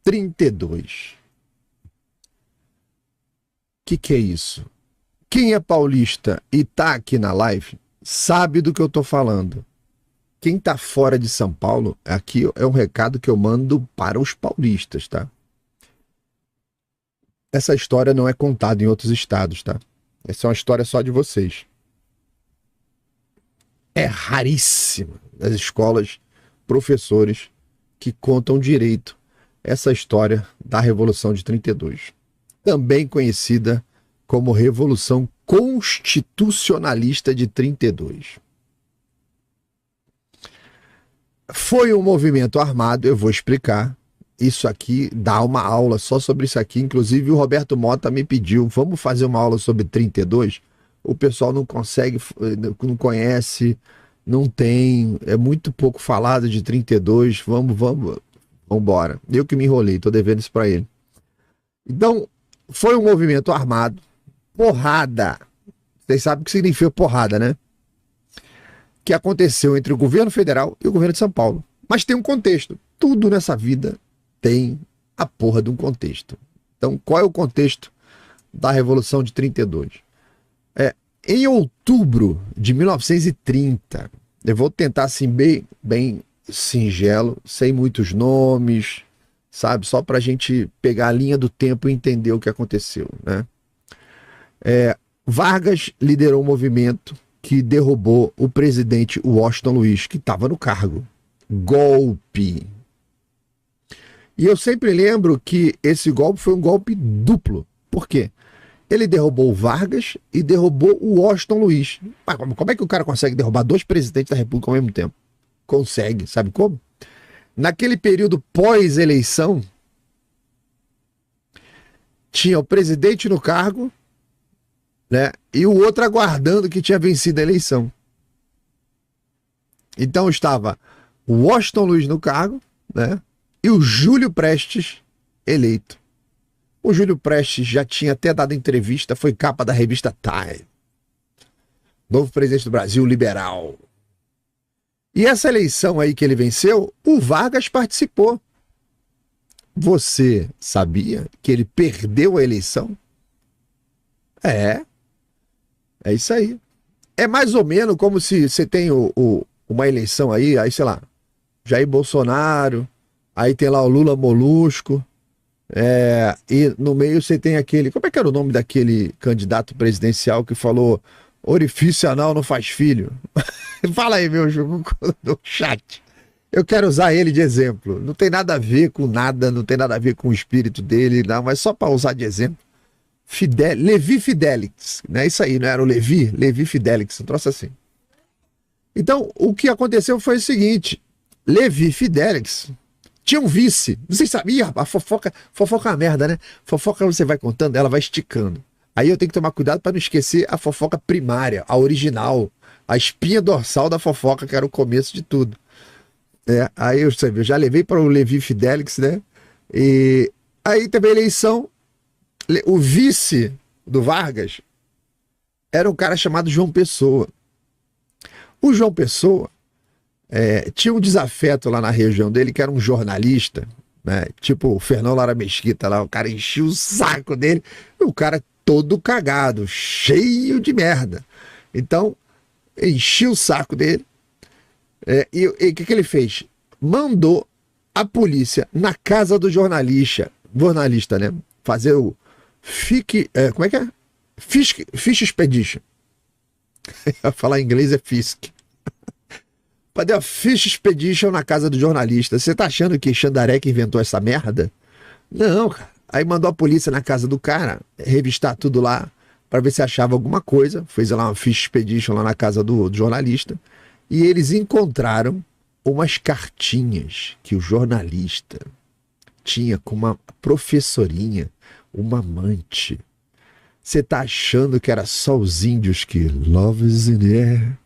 32. Que é isso? Quem é paulista e tá aqui na live sabe do que eu tô falando. Quem tá fora de São Paulo, aqui é um recado que eu mando para os paulistas, tá? Essa história não é contada em outros estados, tá? Essa é uma história só de vocês. É raríssimo nas escolas professores que contam direito essa história da Revolução de 32. Também conhecida como Revolução Constitucionalista de 32. Foi um movimento armado, eu vou explicar. Isso aqui dá uma aula só sobre isso aqui. Inclusive o Roberto Mota me pediu, vamos fazer uma aula sobre 32? O pessoal não consegue, não conhece, não tem, é muito pouco falado de 32, vamos embora. Eu que me enrolei, tô devendo isso para ele. Então, foi um movimento armado, porrada. Vocês sabem o que significa porrada, né? Que aconteceu entre o governo federal e o governo de São Paulo. Mas tem um contexto. Tudo nessa vida tem a porra de um contexto. Então, qual é o contexto da Revolução de 32? Em outubro de 1930, eu vou tentar assim bem singelo, sem muitos nomes, sabe? Só para a gente pegar a linha do tempo e entender o que aconteceu, né? Vargas liderou um movimento que derrubou o presidente Washington Luiz, que estava no cargo. Golpe. E eu sempre lembro que esse golpe foi um golpe duplo. Por quê? Ele derrubou o Vargas e derrubou o Washington Luiz. Mas como é que o cara consegue derrubar dois presidentes da República ao mesmo tempo? Consegue, sabe como? Naquele período pós-eleição, tinha o presidente no cargo, né, e o outro aguardando que tinha vencido a eleição. Então estava o Washington Luiz no cargo, né, e o Júlio Prestes eleito. O Júlio Prestes já tinha até dado entrevista, foi capa da revista Time. Novo presidente do Brasil, liberal. E essa eleição aí que ele venceu, o Vargas participou. Você sabia que ele perdeu a eleição? É isso aí. É mais ou menos como se você tem uma eleição aí, sei lá, Jair Bolsonaro, aí tem lá o Lula Molusco, e no meio você tem aquele, como é que era o nome daquele candidato presidencial que falou orifício anal não faz filho? Fala aí, meu jogo no chat. Eu quero usar ele de exemplo. Não tem nada a ver com nada, não tem nada a ver com o espírito dele, não, mas só para usar de exemplo. Levi Fidelix, né? Isso aí, não era o Levi? Levi Fidelix, um troço assim. Então, o que aconteceu foi o seguinte: Levi Fidelix tinha um vice. Vocês sabiam? A fofoca é uma merda, né? Fofoca você vai contando, ela vai esticando. Aí eu tenho que tomar cuidado para não esquecer a fofoca primária, a original, a espinha dorsal da fofoca, que era o começo de tudo. Aí eu já levei para o Levi Fidelix, né? E aí teve a eleição. O vice do Vargas era um cara chamado João Pessoa. O João Pessoa tinha um desafeto lá na região dele, que era um jornalista, né? Tipo o Fernão Lara Mesquita lá, o cara enchia o saco dele, o cara todo cagado, cheio de merda. Então, enchia o saco dele, e o que ele fez? Mandou a polícia na casa do jornalista, né? Fazer o como é que é? Fish Expedition. Falar em inglês é Fisk. Fazer a Fish Expedition na casa do jornalista. Você tá achando que Xandaré inventou essa merda? Não, cara. Aí mandou a polícia na casa do cara, revistar tudo lá, para ver se achava alguma coisa. Fez lá uma Fish Expedition lá na casa do jornalista. E eles encontraram umas cartinhas que o jornalista tinha com uma professorinha, uma amante. Você tá achando que era só os índios que love is in the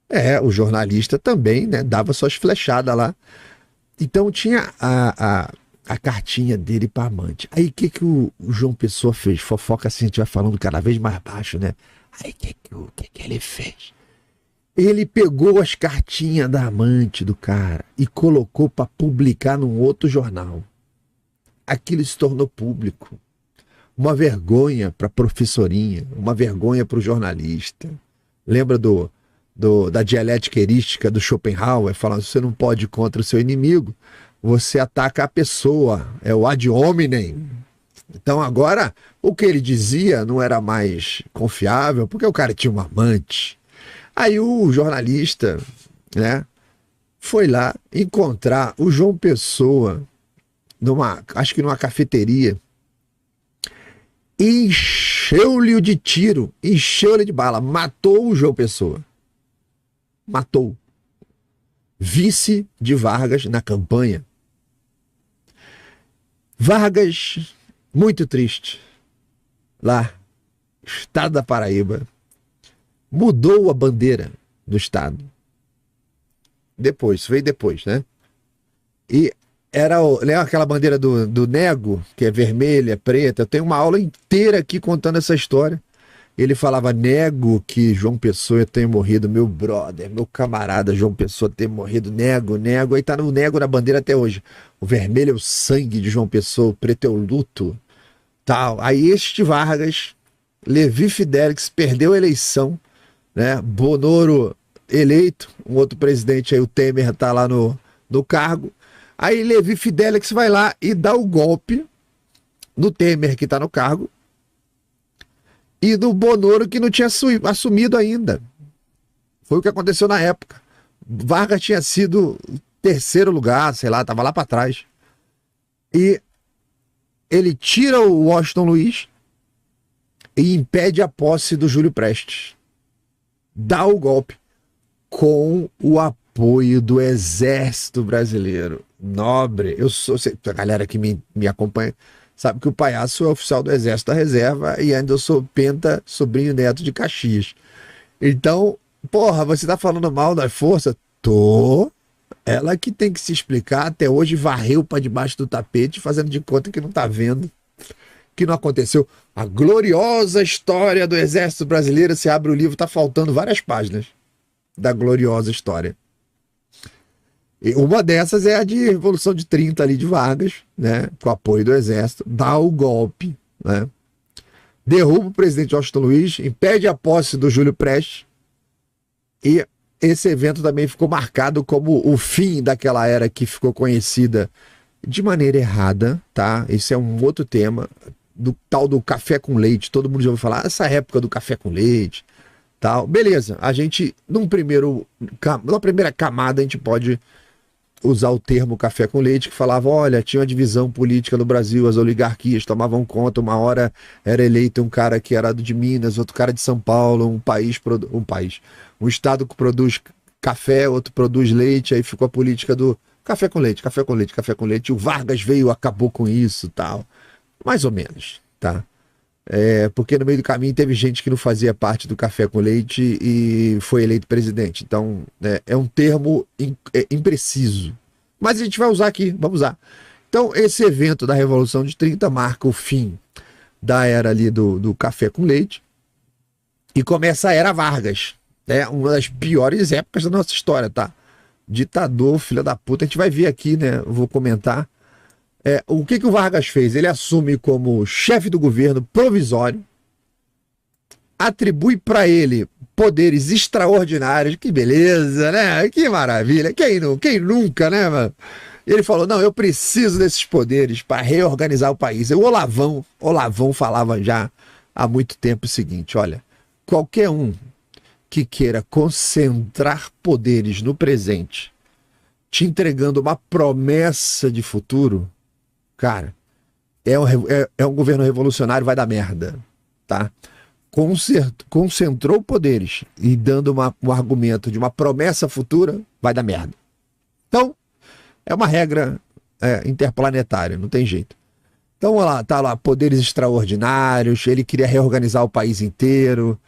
air? O jornalista também, né, dava suas flechadas lá. Então tinha a cartinha dele para amante. Aí o que o João Pessoa fez? Fofoca assim, a gente vai falando cada vez mais baixo, né? Aí o que ele fez? Ele pegou as cartinhas da amante do cara e colocou para publicar num outro jornal. aquilo se tornou público. Uma vergonha para a professorinha, uma vergonha para o jornalista. Lembra da dialética erística do Schopenhauer, falando que você não pode ir contra o seu inimigo, você ataca a pessoa, é o ad hominem. Então agora, o que ele dizia não era mais confiável, porque o cara tinha uma amante. Aí o jornalista, né, foi lá encontrar o João Pessoa, acho que numa cafeteria, e encheu-lhe de tiro, encheu-lhe de bala, matou o João Pessoa. Matou. Vice de Vargas na campanha. Vargas, muito triste, lá, estado da Paraíba, mudou a bandeira do estado. Veio depois, né? E lembra aquela bandeira do nego, que é vermelha, preta? Eu tenho uma aula inteira aqui contando essa história. Ele falava, nego que João Pessoa tenha morrido, meu brother, meu camarada João Pessoa ter morrido, nego. Aí tá no nego na bandeira até hoje. O vermelho é o sangue de João Pessoa, o preto é o luto. Tal. Aí este Vargas, Levi Fidelix, perdeu a eleição, né? Bonoro eleito, um outro presidente aí, o Temer, tá lá no cargo. Aí Levi Fidelix vai lá e dá o golpe no Temer, que tá no cargo, e do Bonoro, que não tinha assumido ainda. Foi o que aconteceu na época. Vargas tinha sido terceiro lugar, sei lá, tava lá para trás. E ele tira o Washington Luiz e impede a posse do Júlio Prestes. Dá o golpe com o apoio do Exército Brasileiro. Nobre. A galera que me acompanha sabe que o Palhaço é oficial do Exército da Reserva e ainda eu sou penta, sobrinho neto de Caxias. Então, porra, você tá falando mal da força? Tô. Ela que tem que se explicar, até hoje varreu para debaixo do tapete, fazendo de conta que não tá vendo, que não aconteceu. A gloriosa história do Exército Brasileiro, você abre o livro, tá faltando várias páginas da gloriosa história. E uma dessas é a de Revolução de 30 ali de Vargas, né, com apoio do Exército, dá o golpe, né, derruba o presidente Washington Luiz, impede a posse do Júlio Prestes, e esse evento também ficou marcado como o fim daquela era que ficou conhecida de maneira errada, tá? Esse é um outro tema, do tal do café com leite. Todo mundo já ouviu falar, essa época do café com leite, tal. Beleza, a gente, numa primeira camada, a gente pode usar o termo café com leite, que falava, olha, tinha uma divisão política no Brasil, as oligarquias tomavam conta, uma hora era eleito um cara que era de Minas, outro cara de São Paulo, um estado que produz café, outro produz leite, aí ficou a política do café com leite, café com leite, café com leite, o Vargas veio, acabou com isso, tal, mais ou menos, tá? Porque no meio do caminho teve gente que não fazia parte do café com leite e foi eleito presidente. Então, é um termo impreciso. Mas a gente vai usar aqui, vamos usar. Então, esse evento da Revolução de 30 marca o fim da era ali do café com leite e começa a era Vargas. Uma das piores épocas da nossa história, tá? Ditador, filho da puta. A gente vai ver aqui, né? Eu vou comentar. O que o Vargas fez? Ele assume como chefe do governo provisório, atribui para ele poderes extraordinários, que beleza, né? Que maravilha, quem nunca, né, mano? Ele falou, não, eu preciso desses poderes para reorganizar o país. O Olavão falava já há muito tempo o seguinte, olha, qualquer um que queira concentrar poderes no presente, te entregando uma promessa de futuro, cara, é um governo revolucionário, vai dar merda, tá? Concentrou poderes e dando um argumento de uma promessa futura, vai dar merda. Então, é uma regra interplanetária, não tem jeito. Então, tá lá, poderes extraordinários, ele queria reorganizar o país inteiro.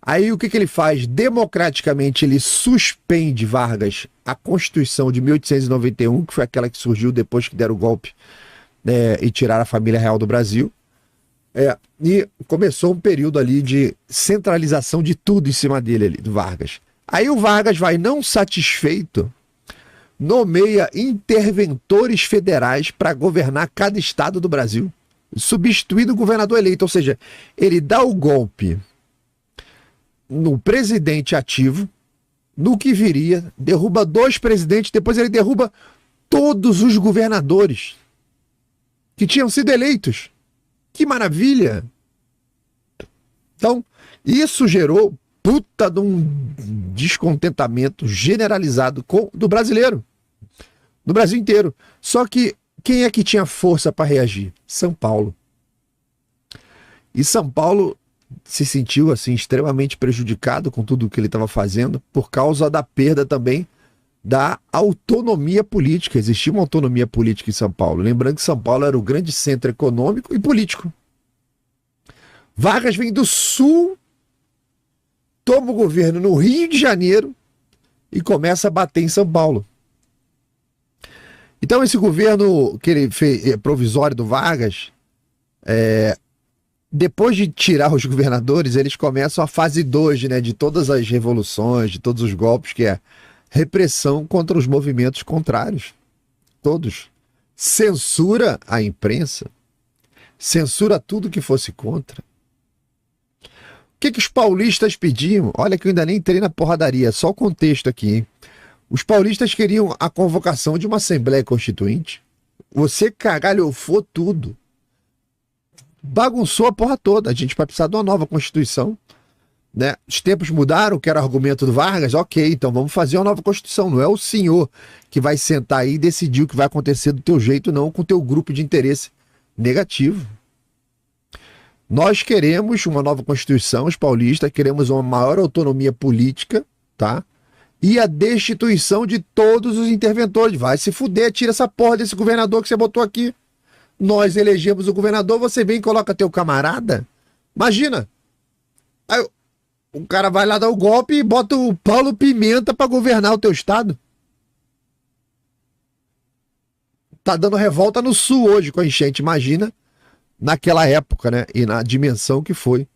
Aí, o que ele faz? Democraticamente, ele suspende, Vargas, a Constituição de 1891, que foi aquela que surgiu depois que deram o golpe e tiraram a família real do Brasil. E começou um período ali de centralização de tudo em cima dele ali, do Vargas. Aí o Vargas vai, não satisfeito nomeia interventores federais para governar cada estado do Brasil, substituindo o governador eleito. Ou seja, ele dá o golpe no presidente ativo, no que viria, derruba 2 presidentes, depois ele derruba todos os governadores que tinham sido eleitos. Que maravilha! Então, isso gerou puta de um descontentamento generalizado do brasileiro, no Brasil inteiro. Só que quem é que tinha força para reagir? São Paulo. E São Paulo se sentiu assim extremamente prejudicado com tudo o que ele estava fazendo por causa da perda também da autonomia política. Existia uma autonomia política em São Paulo. Lembrando que São Paulo era o grande centro econômico e político. Vargas vem do Sul, toma o governo no Rio de Janeiro e começa a bater em São Paulo. Então esse governo que ele fez, provisório do Vargas, depois de tirar os governadores, eles começam a fase 2, né, de todas as revoluções, de todos os golpes, que é repressão contra os movimentos contrários. Todos. Censura a imprensa, censura tudo que fosse contra. O que os paulistas pediam? Olha que eu ainda nem entrei na porradaria, só o contexto aqui, hein? Os paulistas queriam a convocação de uma Assembleia Constituinte. Você cagalhofou tudo. Bagunçou a porra toda. A gente vai precisar de uma nova Constituição, né? Os tempos mudaram, que era o argumento do Vargas. Ok, então vamos fazer uma nova Constituição. Não é o senhor que vai sentar aí e decidir o que vai acontecer do teu jeito, não, com o teu grupo de interesse negativo. Nós queremos uma nova Constituição, os paulistas, queremos uma maior autonomia política, tá? E a destituição de todos os interventores. Vai se fuder, tira essa porra desse governador que você botou aqui. Nós elegemos o governador, você vem e coloca teu camarada? Imagina. Aí, o cara vai lá dar o golpe e bota o Paulo Pimenta para governar o teu estado. Tá dando revolta no Sul hoje com a enchente, imagina naquela época, né? E na dimensão que foi